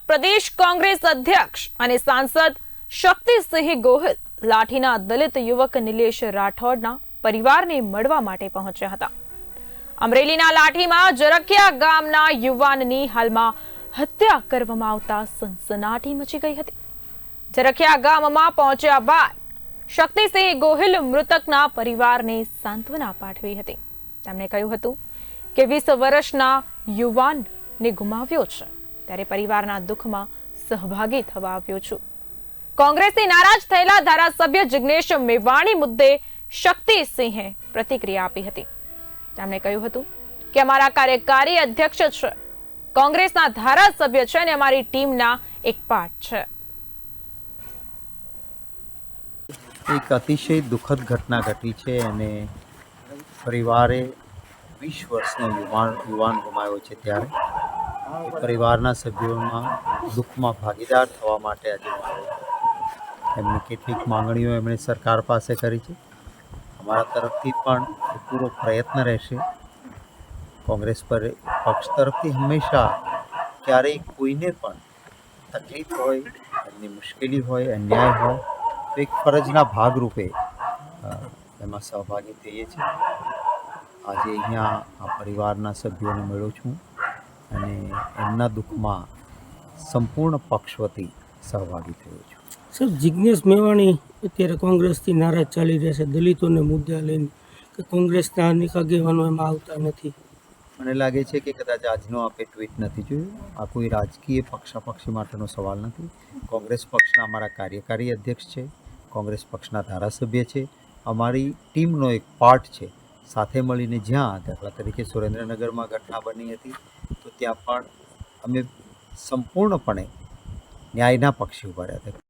પ્રદેશ કોંગ્રેસ અધ્યક્ષ અને સાંસદ શક્તિસિંહ ગોહિલ લાઠીના દલિત યુવક નિલેશ રાઠોડના પરિવારને મળવા માટે પહોંચ્યા હતા। અમરેલીના લાઠીમાં જરખિયા ગામના યુવાનની હાલમાં હત્યા કરવામાં આવતા સનસનાટી મચી ગઈ હતી। જરખિયા ગામમાં પહોંચ્યા બાદ શક્તિસિંહ ગોહિલ મૃતકના પરિવારને સાંત્વના પાઠવી હતી। તેમણે કહ્યું હતું કે 20 વર્ષના યુવાનને ગુમાવ્યો છે, ત્યારે પરિવારના દુઃખમાં સહભાગી થવા આવ્યો છું। કોંગ્રેસથી નારાજ થયેલા ધારાસભ્ય જિગ્નેશ મેવાણી મુદ્દે શક્તિસિંહે પ્રતિક્રિયા આપી હતી। તેમણે કહ્યું હતું કે અમારા કાર્યકારી અધ્યક્ષ છે, કોંગ્રેસના ધારાસભ્ય છે અને અમારી ટીમના એક પાર્ટ છે। એક અતિશય દુઃખદ ઘટના ઘટી છે અને પરિવારે 20 વર્ષનો યુવાન ગુમાવ્યો છે, ત્યારે પરિવારના સભ્યોના દુઃખમાં ભાગીદાર થવા માટે આજે એમની કેટલીક માંગણીઓ એમણે સરકાર પાસે કરી છે। અમારા તરફથી પણ પૂરો પ્રયત્ન રહેશે। કોંગ્રેસ પર પક્ષ તરફથી હંમેશા ક્યારેય કોઈને પણ તકલીફ હોય, એમની મુશ્કેલી હોય, અન્યાય હોય તો એક ફરજના ભાગરૂપે એમાં સહભાગી થઈએ છીએ। આજે અહીંયા આ પરિવારના સભ્યોને મળ્યો છું અને એમના દુઃખમાં સંપૂર્ણ પક્ષ વતી સહભાગી થયો છું। સર, જિગ્નેશ મેવાણી અત્યારે કોંગ્રેસથી નારાજ ચાલી રહ્યા છે દલિતોને મુદ્દા લઈને, કે કોંગ્રેસના અનેક આગેવાનો એમાં આવતા નથી। મને લાગે છે કે કદાચ આજનો આપે ટ્વીટ નથી જોયું। આ કોઈ રાજકીય પક્ષાપક્ષી માટેનો સવાલ નથી। કોંગ્રેસ પક્ષના અમારા કાર્યકારી અધ્યક્ષ છે, કોંગ્રેસ પક્ષના ધારાસભ્ય છે, અમારી ટીમનો એક પાર્ટ છે। સાથે મળીને જ્યાં દાખલા તરીકે સુરેન્દ્રનગરમાં ઘટના બની હતી તો ત્યાં પણ અમે સંપૂર્ણપણે ન્યાયના પક્ષે ઊભા રહ્યા હતા।